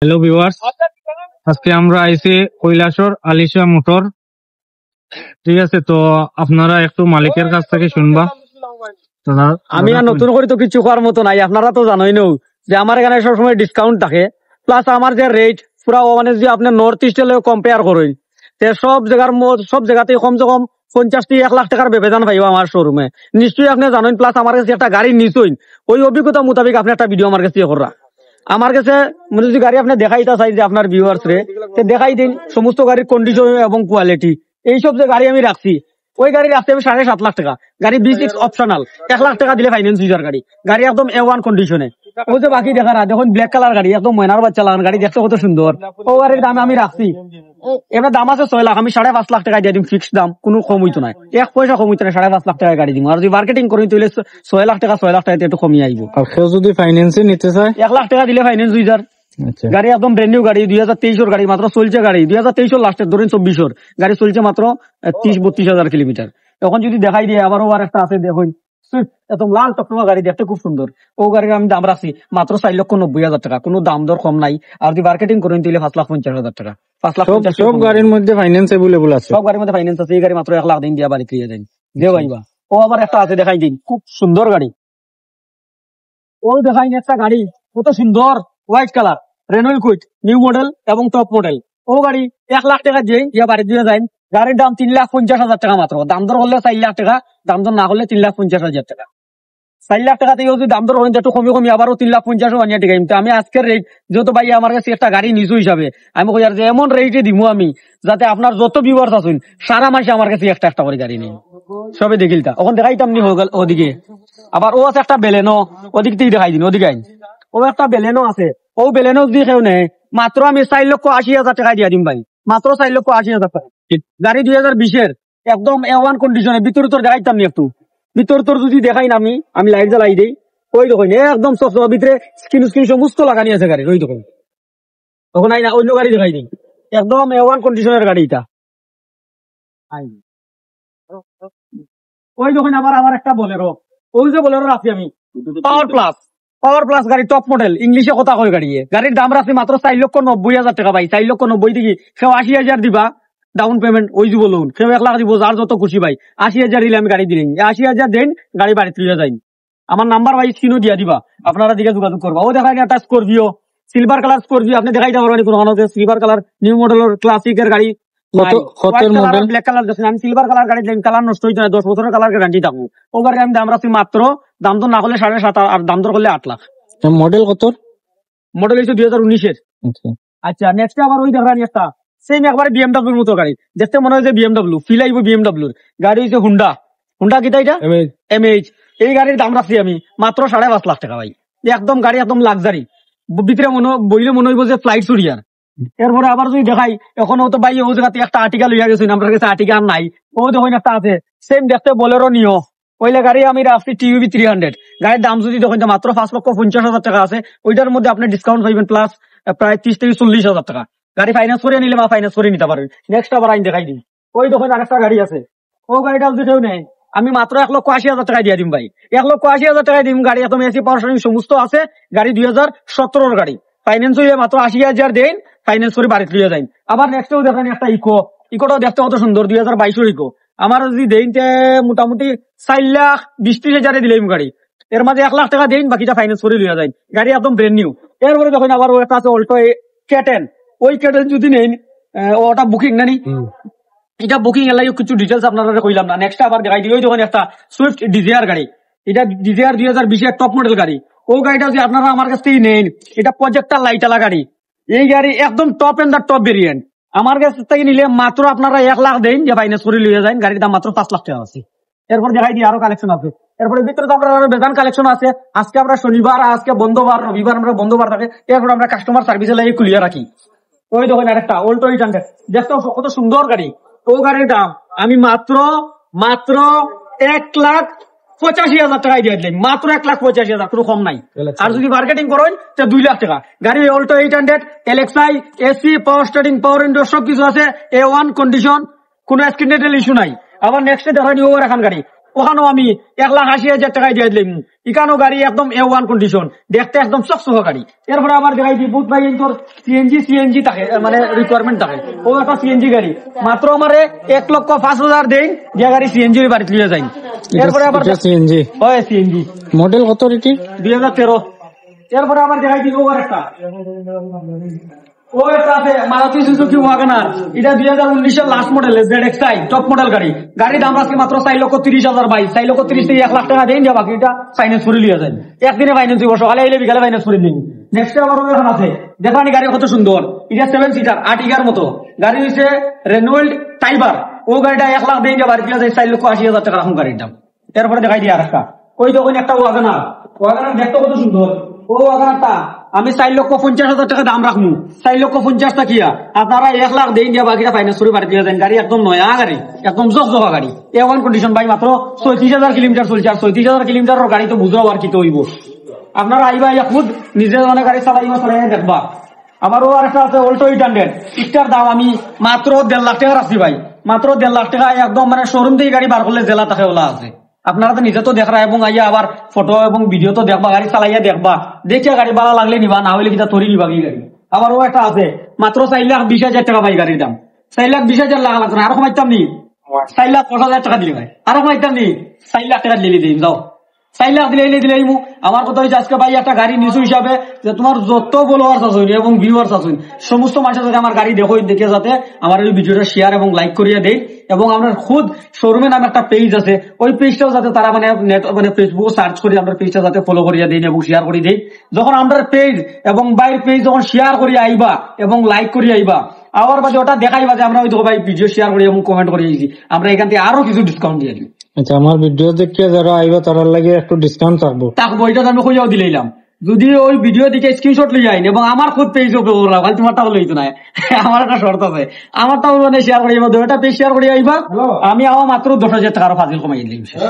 Hello viewers, আজকে আমরা আইছি কৈলাসর আলিশা মোটর। ঠিক আছে, তো আপনারা একটু মালিকের কাছ থেকে শুনবা। আমি আর নতুন করে তো কিছু করার মতো নাই, আপনারা তো জানোই না যে আমার এখানে সবসময় ডিসকাউন্ট থাকে, প্লাস আমার যে রেট পুরা মানে যে আপনি নর্থ ইস্ট কম্পেয়ার করেন সব জায়গাতে কমসে কম 50-1 লাখ টাকার ব্যবধান পাইব আমার শোরুমে। নিশ্চয়ই আপনি জানেন, প্লাস আমার কাছে একটা গাড়ি নিশ্চয়ই ওই অভিজ্ঞতা মোতাবেক আপনি একটা ভিডিও আমার কাছে করা। আমার কাছে যদি গাড়ি আপনি দেখাইতে চাই যে আপনার ভিউয়ার্স রে দেখাই দিন সমস্ত গাড়ির কন্ডিশন এবং কোয়ালিটি। এইসব যে গাড়ি আমি রাখছি, ওই গাড়ি রাখতে আমি 7.5 লাখ টাকা, গাড়ি B6 অপশনাল, 1 লাখ টাকা দিলে ফাইন্যান্স ইউজার গাড়ি, গাড়ি একদম A1 কন্ডিশনে। ওই যে বাকি দেখা না দেখুন, ব্ল্যাক কালার গাড়ি, একদম ময়নার বাচ্চা লাগান গাড়ি, দেখতে কত সুন্দর। ও গাড়ির দাম আমি রাখছি, এবার দাম আছে 6 লাখ, আমি 5.5 লাখ টাকা দিয়ে দিম ফিক্সড দাম, কোনো কম হইতো না, 1 পয়সা কম হইতো না, 5.5 লাখ টাকা গাড়ি দিম। আর যদি মার্কেটিং করি তাহলে 6 লাখ টাকা একটু কমিয়ে আইব। যদি ফাইন্যান্সে নিতে চায় 1 লাখ টাকা দিলে ফাইন্যান্স ইউজার গাড়ি, একদম ব্র্যান্ড নিউ গাড়ি, 2023 গাড়ি, মাত্র চলছে গাড়ি 2023 লাস্টের ধরেন 24 গাড়ি চলছে মাত্র 30-32 হাজার কিলোমিটার। এখন যদি দেখাই দিয়ে আবারও আর একটা আছে দেখুন, একদম লাল টকটকা গাড়ি, দেখতে খুব সুন্দর। ও গাড়ির আমি দাম রাখছি মাত্র 4,90,000 টাকা, কোনো দাম দর কম নাই। আর যদি মার্কেটিং করেন তাহলে 5,50,000 টাকা, 5,50,000। সব গাড়ির মধ্যে ফাইন্যান্স অ্যাভেলেবল আছে, সব গাড়ির মধ্যে ফাইন্যান্স আছে। এই গাড়ি মাত্র 1 লাখ দিন দিয়া বাড়ি ফিরিয়ে দেন দেও ভাইবা। ও আবার একটা আছে দেখাই দিন, খুব সুন্দর গাড়ি। ও দেখাই একটা গাড়ি কত সুন্দর, white colour, Renault Kwid, new model এবং টপ মডেল। ও গাড়ি 1 লাখ টাকা দিয়ে দিয়া বাড়ি দিয়ে যায়। গাড়ির দাম 3,50,000 টাকা মাত্র, দাম দর হলে 4 লাখ টাকা, দাম দর না হলে 3,50,000 টাকা। 4 লাখ টাকা থেকে যদি দাম দর হলে একটু কমি আবারও 3,50,000 টাকা। কিন্তু আমি আজকের রেট যেহেতু ভাই আমার কাছে একটা গাড়ি নিচু হিসাবে, আমি কই আর যে এমন রেটে দিব আমি, যাতে আপনার যত ভিউয়ার্স আছেন সারা মাসে আমার কাছে একটা করে গাড়ি নেই, সবে দেখিলতা। এখন দেখাইতাম নি হয়ে গেল ওদিকে। আবার ও আছে একটা বেলেনো, ওদিক থেকে দেখাই দিন, ওদিকে আইন। ও একটা বেলেনো আছে, ও বেলেনো যদি কেউ নেই মাত্র আমি 4,80,000 টাকা দিয়ে দিম ভাই, মাত্র 4,80,000 টাকা। গাড়ি 2020-এর একদম A1 কন্ডিশনে। ভিতরে তোর দেখাইতাম নি একটু, ভিতর তোর যদি দেখাই না আমি লাইট জ্বালাই দিই, ওই দেখুন একদম সব ভিতরে স্ক্রিন সমস্ত লাগানি আছে গাড়ির, ওই দেখুন। তখন আই না অন্য গাড়ি দেখাই দিই, একদম A1 কন্ডিশনের গাড়ি এটা। ওই দেখুন আবার একটা বলেরো, ওই যে বলেরো রাখছি আমি, পাওয়ার প্লাস গাড়ি, টপ মডেল, ইংলিশে কথা কয় গাড়ি। গাড়ির দাম রাখছি মাত্র 4,90,000 টাকা ভাই। 4,90,000 দিকে সেও 80,000 দিবা ডাউন পেমেন্ট, ওই দিব লোন, সেও 1 লাখ দিব, যার যত খুশি ভাই। 80,000 দিলে আমি গাড়ি দিলেন, 80,000 দেন গাড়ি বাড়ি তুলে যাই। আমার নাম্বার ভাই স্ক্রিনও দিয়া দিবা, আপনারা দিকে যোগাযোগ করবা। ও দেখাই একটা স্করপিও, সিলভার কালার স্করপিও, আপনি দেখাইতে পারবেন কোনো সিলভার কালার নিউ মডেলের ক্লাসিকের গাড়ি। ব্ল্যাক কালার দেখছেন, আমি সিলভার কালার গাড়ি দিলাম, কালার নষ্ট হইতে না, 10 বছরের কালার গ্যারান্টি থাকবো। ও গাড়ি আমি দাম রাখছি মাত্র, দাম তো না হলে 7.5, আর দাম দর করলে 8 লাখ। মডেল কত? মডেল হচ্ছে 2019-এর। আচ্ছা, নেক্সট আবার ওই দেখানি একটা সেম একবারে BMW মতো গাড়ি, দেখতে মনে হয় যে BMW, ফিল আইব BMW গাড়ি। হচ্ছে হুন্ডা কিটা এটা MH। এই গাড়ির দাম রাখছি আমি মাত্র 5.5 লাখ টাকা ভাই। একদম গাড়ি একদম লাক্সারি, ভিতরে বইলে মনে হইব যে ফ্লাইট সুরিয়ার। এরপরে আবার যদি দেখাই, এখন তো ভাই ও জায়গাতে একটা আর্টিকেল হইয়া গেছে, আমার কাছে আর্টিকেল নাই। ও দেখুন একটা আছে সেম দেখতে বলেরো নিও, ওইলে গাড়ি আমি রাখছি TUV 300। গাড়ির দাম যদি দেখেন মাত্র 5,50,000 টাকা আছে। ওইটার মধ্যে আপনি ডিসকাউন্ট পাইবেন প্লাস প্রায় 30,000-40,000 টাকা। গাড়ি ফাইন্যান্স করে নিলে ফাইন্যান্স করে নিতে পারেন। নেক্সট আবার আইন দেখাই দিন, ওই দেখুন আরেকটা গাড়ি আছে, ও গাড়িটা যদি কেউ নেই আমি মাত্র 1,80,000 টাকা দিয়ে দিম ভাই। 1,80,000 টাকায় দিম গাড়ি, একদম এসি পাওয়ার স্টিয়ারিং সমস্ত আছে। গাড়ি 2017-এর গাড়ি, ফাইন্যান্স হইলে মাত্র 80,000 দেন, ফাইন্যান্স করে বাড়ি তুলে যাই। আবার নেক্সটেও দেখেন একটা ইকোটাও দেখতে কত সুন্দর, 2022-এর ইকো। আমার যদি দেন মোটামুটি 4,20,000 দিলাম গাড়ি, এর মাঝে 1 লাখ টাকা দেন, বাকিটা ফাইন্যান্স করে লিয়া যায়। গাড়ি একদম ব্র্যান্ড নিউ। এরপরে যখন আবার একটা আছে অল্টো K10, ওই K10 যদি নেন ওটা বুকিং নানি, এটা বুকিং এর লাগে কিছু ডিটেলস আপনারা কইলাম না। নেক্সট আবার দেখাই দিই, ওই যখন একটা সুইফট ডিজায়ার গাড়ি, এটা ডিজায়ার 2020-এর টপ মডেল গাড়ি। ও গাড়িটা যদি আপনারা আমার কাছ থেকে নেন, এটা প্রজেক্টর লাইট আলা গাড়ি। এই গাড়ি একদম top end the top variant. আমার কাছ থেকে নিলে মাত্র আপনারা 1 লাখ দেন, যে ফাইন্যান্স করে লিয়ে যায়। গাড়ির দাম মাত্র 5 লাখ টাকা আছে। এরপর দেখাই দিই আরো কালেকশন আছে, এরপরে ভিতরে তো আমরা বেজান কালেকশন আছে। আজকে আমরা শনিবার, আজকে বন্ধবার, রবিবার আমরা বন্ধবার থাকে, এরপর আমরা কাস্টমার সার্ভিসে লাগে খুলিয়ে রাখি। ওই দেখেন আরেকটা অল্টো 800, দেখতে কত সুন্দর গাড়ি। ও গাড়ির দাম আমি মাত্র 1,85,000 টাকায় দিয়ে দিলাম, মাত্র 1,85,000, কোনো কম নাই। আর যদি মার্কেটিং করেন তো 2 লাখ টাকা। গাড়ি অল্টো 800, LXI, AC, পাওয়ার স্টারিং, পাওয়ার উইন্ডো সবকিছু আছে, A1 কন্ডিশন, কোনো অ্যাক্সিডেন্টাল ইস্যু নাই। আবার নেক্সট দেখানি ওভার এখন গাড়ি, ওখানেও আমি 1,80,000 টাকায় দিয়ে দিলাম। এখানেও গাড়ি একদম A1 কন্ডিশন, দেখতে একদম চকচকা গাড়ি। এরপরে আবার দেখাই দিই বহুত ভাই তোর সিএনজি থাকে, মানে রিকোয়ারমেন্ট থাকে, ও একটা সিএনজি গাড়ি মাত্র আমার 1,05,000 দেই, যে গাড়ি সিএনজি বাড়িতে লিয়ে যাই। এরপরে আবার সিএনজি হয় সিএনজি মডেল কত রেটি? 2013। এরপরে আবার দেখাই দিই ওভার একটা, ও একটা আছে মারুতি সুজুকি ওয়াগনার, এটা 2019 last model, ZXi top model গাড়ি। গাড়ির দাম আজকে মাত্র 4,30,000 ভাই, 4,30,000 থেকে 1 লাখ টাকা দেন, যা বাকিটা ফাইন্যান্স করে লিয়ে যায়। একদিনে ফাইন্যান্স দিব, সকালে এলে বিকালে ফাইন্যান্স করে দিন। নেক্সট আবার এখন আছে, দেখানি গাড়ি কত সুন্দর, এটা 7 সিটার আর্টিগার মতো গাড়ি, হচ্ছে রেনোল্ড টাইবার। ও গাড়িটা 1 লাখ দেন, যা বাড়িতে লিয়ে যায় 4,80,000 টাকা এখন গাড়ির দাম। এরপরে দেখাই দিই আর একটা, ওই তখন একটা ওয়াগনার, ওয়াগনার দেখতে কত সুন্দর। ও ওয়াগনারটা আমি 4,50,000 টাকা দাম রাখবো, 4,50,000 টাকিয়া আপনারা 1 লাখ দেন, দিয়া বাকিটা ফাইন্যান্স করে বাড়িতে যান। গাড়ি একদম নয়া গাড়ি, একদম জকজকা গাড়ি, A1 কন্ডিশন ভাই, মাত্র 34,000 কিলোমিটার চলছে। আর 34,000 কিলোমিটার গাড়ি তো বুঝাও আর কি তো হইব। আপনারা আইবা খুদ নিজের মানে গাড়ি চালাইবা, চালাই দেখবা। আমারও আর একটা আছে অল্টো 800, ইটার দাম আমি মাত্র 1.5 লাখ টাকা রাখছি ভাই, মাত্র 1.5 লাখ টাকা। একদম মানে শোরুম থেকে গাড়ি বার করলে জেলা থাকে ওলা আছে। আপনারা তো নিজে তো দেখরা, এবং আইয়া আবার ফটো এবং ভিডিও তো দেখবা, গাড়ি চালাইয়া দেখবা, দেখিয়া গাড়ি ভালো লাগলে নিবা, না হলে কিনা তরি নিবা কি গাড়ি। আবার ও একটা আছে মাত্র 4,20,000 টাকা ভাই গাড়ির দাম, 4,20,000 লাখ লাগছে। আরো কমাইতাম নি, 4,50,000 টাকা দিলে ভাই, আরো কমাইতাম নি, 4 লাখ টাকা দিলে দিন যাও, 4 লাখ দিলে আমার কথা হয়েছে আজকে ভাই একটা গাড়ি নিচু হিসাবে, যে তোমার যত ফলোয়ার্স আছে এবং ভিউয়ার্স আছে সমস্ত মানুষের সাথে আমার গাড়ি দেখে যাতে আমার এই ভিডিওটা শেয়ার এবং লাইক করিয়া দেয়। এবং আমরা খুদ শোরুমে নামে একটা পেজ আছে, ওই পেজটাও যাতে তারা মানে ফেসবুক সার্চ করে আমরা পেজটা যাতে ফলো করিয়া দেয় এবং শেয়ার করে দেয়। যখন আমরা পেজ এবং বাইরের পেজ যখন শেয়ার করিয়া আইবা এবং লাইক করিয়া আইবা, আবার বাজে ওটা দেখাইবা যে আমরা ওই দেখো ভাই ভিডিও শেয়ার করি এবং কমেন্ট করে দিয়েছি, আমরা এখান থেকে আরো কিছু ডিসকাউন্ট দিয়ে দিই। আচ্ছা, আমার ভিডিও দেখে যারা আইবা তার লাগে একটু ডিসকাউন্ট থাকবো, এটা আমি খুঁজেও দিলাম। যদি ওই ভিডিও দিকে স্ক্রিনশট লিয়ে যাই এবং আমার খুদ পেজ খালি তোমারটা হলো না, আমার একটা শর্ত আছে, আমারটাও মানে শেয়ার করি, দুইটা পেজ শেয়ার করি আইবা, আমি আমার মাত্র 10,000 টাকার ফাজিল কমাই দিলাম।